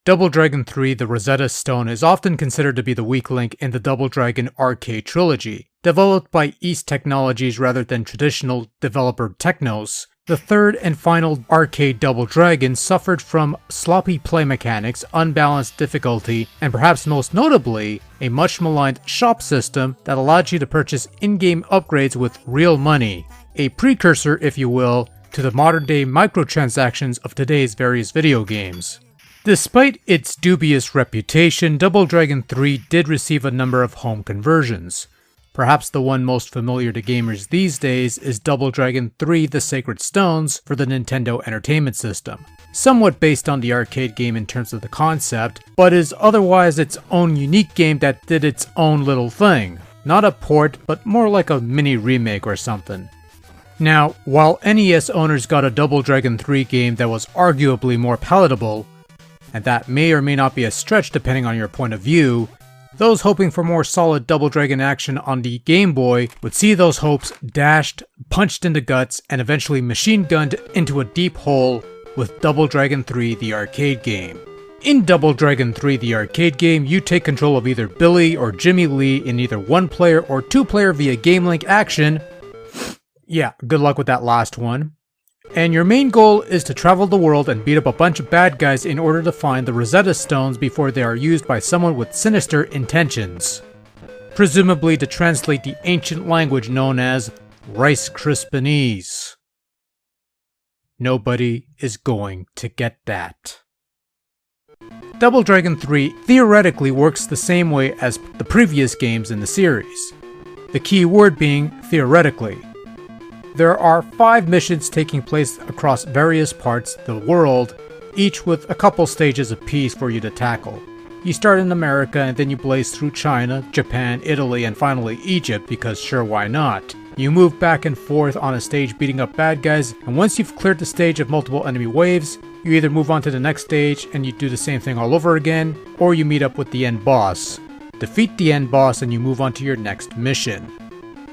Double Dragon 3 The Rosetta Stone is often considered to be the weak link in the Double Dragon arcade trilogy. Developed by East Technologies rather than traditional developer Technos, the third and final arcade Double Dragon suffered from sloppy play mechanics, unbalanced difficulty, and perhaps most notably, a much maligned shop system that allowed you to purchase in-game upgrades with real money. A precursor, if you will, to the modern-day microtransactions of today's various video games. Despite its dubious reputation, Double Dragon 3 did receive a number of home conversions. Perhaps the one most familiar to gamers these days is Double Dragon 3 The Sacred Stones for the Nintendo Entertainment System. Somewhat based on the arcade game in terms of the concept, but is otherwise its own unique game that did its own little thing. Not a port, but more like a mini remake or something. Now, while NES owners got a Double Dragon 3 game that was arguably more palatable, and that may or may not be a stretch depending on your point of view, those hoping for more solid Double Dragon action on the Game Boy would see those hopes dashed, punched in the guts, and eventually machine gunned into a deep hole with Double Dragon 3 the arcade game. In Double Dragon 3 the arcade game, you take control of either Billy or Jimmy Lee in either one-player or two-player via Game Link action. Yeah, good luck with that last one. And your main goal is to travel the world and beat up a bunch of bad guys in order to find the Rosetta Stones before they are used by someone with sinister intentions. Presumably to translate the ancient language known as Rice Krispianese. Nobody is going to get that. Double Dragon 3 theoretically works the same way as the previous games in the series. The key word being theoretically. There are 5 missions taking place across various parts of the world, each with a couple stages apiece for you to tackle. You start in America and then you blaze through China, Japan, Italy, and finally Egypt because sure, why not? You move back and forth on a stage beating up bad guys, and once you've cleared the stage of multiple enemy waves, you either move on to the next stage and you do the same thing all over again, or you meet up with the end boss. Defeat the end boss and you move on to your next mission.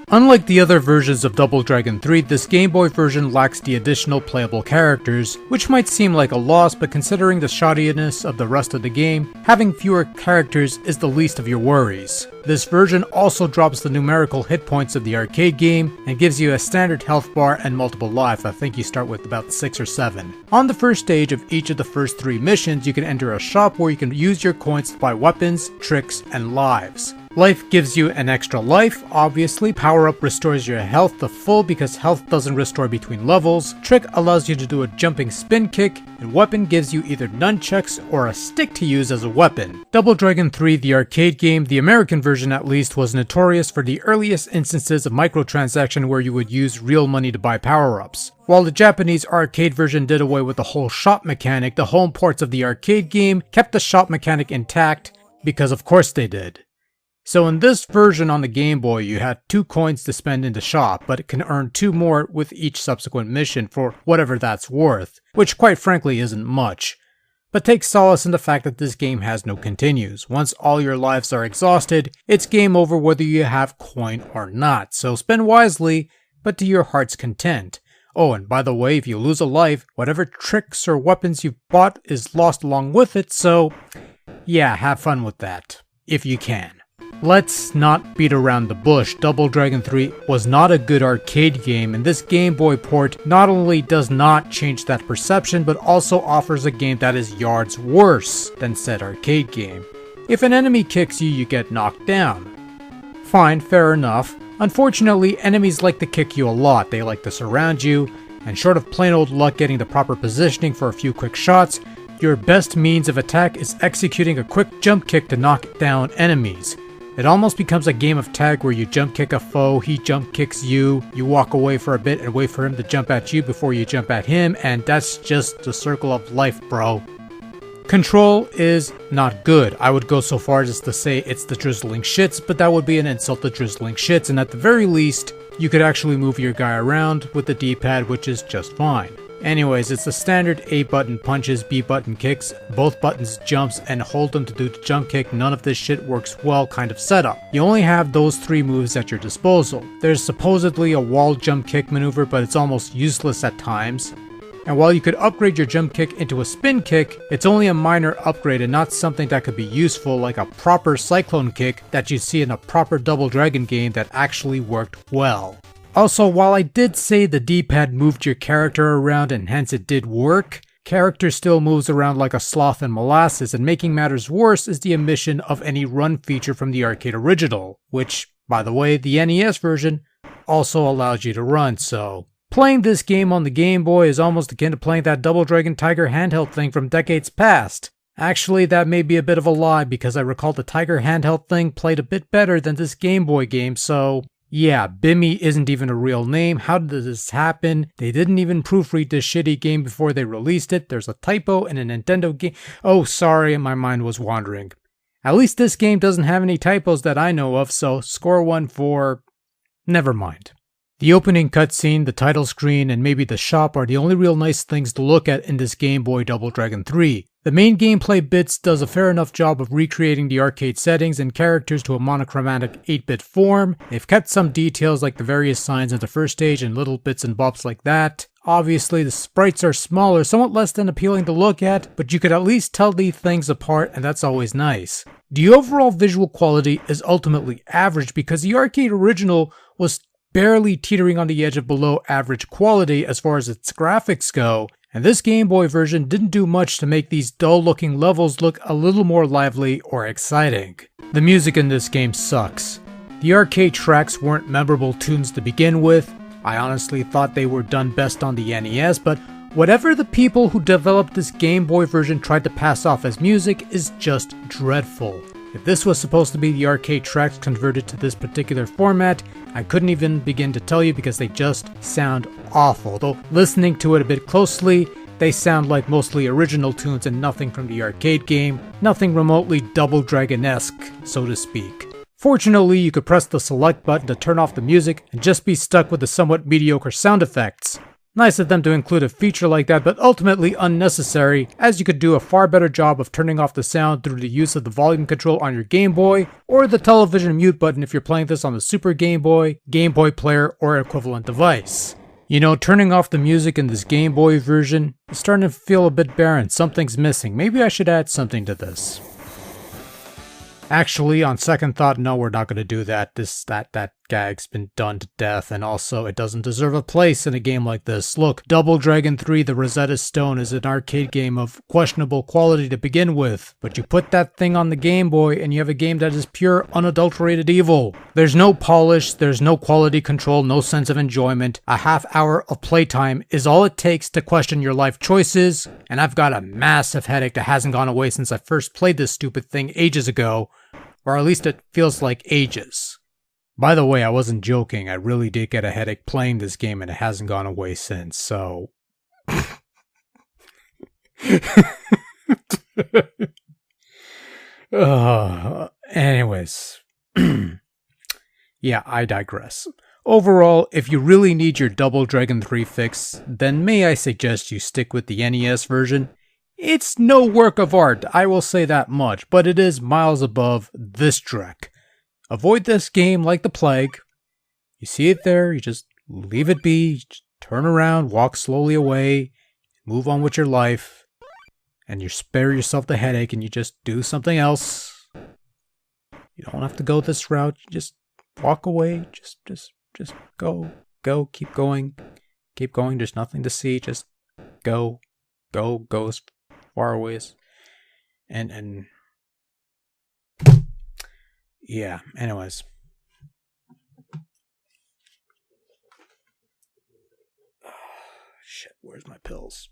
Unlike the other versions of Double Dragon 3, this Game Boy version lacks the additional playable characters, which might seem like a loss, but considering the shoddiness of the rest of the game, having fewer characters is the least of your worries. This version also drops the numerical hit points of the arcade game and gives you a standard health bar and multiple life. I think you start with about 6 or 7. On the first stage of each of the first 3 missions, you can enter a shop where you can use your coins to buy weapons, tricks, and lives. Life gives you an extra life, obviously. Power Up restores your health to full because health doesn't restore between levels. Trick allows you to do a jumping spin kick, and Weapon gives you either nunchucks or a stick to use as a weapon. Double Dragon 3, the arcade game, the American version at least, was notorious for the earliest instances of microtransaction where you would use real money to buy power-ups. While the Japanese arcade version did away with the whole shop mechanic, the home ports of the arcade game kept the shop mechanic intact, because of course they did. So in this version on the Game Boy, you had 2 coins to spend in the shop, but it can earn 2 more with each subsequent mission for whatever that's worth, which quite frankly isn't much. But take solace in the fact that this game has no continues. Once all your lives are exhausted, it's game over whether you have coin or not, so spend wisely, but to your heart's content. Oh, and by the way, if you lose a life, whatever tricks or weapons you've bought is lost along with it, so yeah, have fun with that, if you can. Let's not beat around the bush. Double Dragon 3 was not a good arcade game, and this Game Boy port not only does not change that perception, but also offers a game that is yards worse than said arcade game. If an enemy kicks you, you get knocked down. Fine, fair enough. Unfortunately, enemies like to kick you a lot. They like to surround you, and short of plain old luck getting the proper positioning for a few quick shots, your best means of attack is executing a quick jump kick to knock down enemies. It almost becomes a game of tag where you jump kick a foe, he jump kicks you, you walk away for a bit and wait for him to jump at you before you jump at him, and that's just the circle of life, bro. Control is not good. I would go so far as to say it's the drizzling shits, but that would be an insult to drizzling shits, and at the very least, you could actually move your guy around with the D-pad, which is just fine. Anyways, it's the standard A button punches, B button kicks, both buttons jumps, and hold them to do the jump kick. None of this shit works well kind of setup. You only have those 3 moves at your disposal. There's supposedly a wall jump kick maneuver, but it's almost useless at times. And while you could upgrade your jump kick into a spin kick, it's only a minor upgrade and not something that could be useful like a proper cyclone kick that you'd see in a proper Double Dragon game that actually worked well. Also, while I did say the D-pad moved your character around and hence it did work, character still moves around like a sloth in molasses, and making matters worse is the omission of any run feature from the arcade original, which, by the way, the NES version also allows you to run, so playing this game on the Game Boy is almost akin to playing that Double Dragon Tiger handheld thing from decades past. Actually, that may be a bit of a lie because I recall the Tiger handheld thing played a bit better than this Game Boy game, so yeah, Bimmy isn't even a real name. How did this happen? They didn't even proofread this shitty game before they released it. There's a typo in a Nintendo game. Oh, sorry, my mind was wandering. At least this game doesn't have any typos that I know of, so score 1 for... never mind. The opening cutscene, the title screen, and maybe the shop are the only real nice things to look at in this Game Boy Double Dragon 3. The main gameplay bits does a fair enough job of recreating the arcade settings and characters to a monochromatic 8-bit form. They've kept some details like the various signs in the first stage and little bits and bops like that. Obviously, the sprites are smaller, somewhat less than appealing to look at, but you could at least tell these things apart, and that's always nice. The overall visual quality is ultimately average because the arcade original was barely teetering on the edge of below average quality as far as its graphics go, and this Game Boy version didn't do much to make these dull-looking levels look a little more lively or exciting. The music in this game sucks. The arcade tracks weren't memorable tunes to begin with. I honestly thought they were done best on the NES, but whatever the people who developed this Game Boy version tried to pass off as music is just dreadful. If this was supposed to be the arcade tracks converted to this particular format, I couldn't even begin to tell you because they just sound awful. Though listening to it a bit closely, they sound like mostly original tunes and nothing from the arcade game, nothing remotely Double Dragon-esque, so to speak. Fortunately, you could press the select button to turn off the music and just be stuck with the somewhat mediocre sound effects. Nice of them to include a feature like that, but ultimately unnecessary, as you could do a far better job of turning off the sound through the use of the volume control on your Game Boy, or the television mute button if you're playing this on the Super Game Boy Player, or equivalent device. You know, turning off the music in this Game Boy version is starting to feel a bit barren. Something's missing. Maybe I should add something to this. Actually, on second thought, no, we're not going to do that. That gag's been done to death, and also it doesn't deserve a place in a game like this. Look, Double Dragon 3 The Rosetta Stone is an arcade game of questionable quality to begin with, but you put that thing on the Game Boy and you have a game that is pure, unadulterated evil. There's no polish, there's no quality control, no sense of enjoyment. A half hour of playtime is all it takes to question your life choices, and I've got a massive headache that hasn't gone away since I first played this stupid thing ages ago. Or at least it feels like ages. By the way, I wasn't joking. I really did get a headache playing this game and it hasn't gone away since, so... Anyways. Yeah, I digress. Overall, if you really need your Double Dragon 3 fix, then may I suggest you stick with the NES version? It's no work of art, I will say that much, but it is miles above this Drek. Avoid this game like the plague. You see it there, you just leave it be, just turn around, walk slowly away, move on with your life, and you spare yourself the headache and you just do something else. You don't have to go this route, you just walk away, just go, keep going, there's nothing to see, just go as far away as, and yeah, anyways. Shit, where's my pills?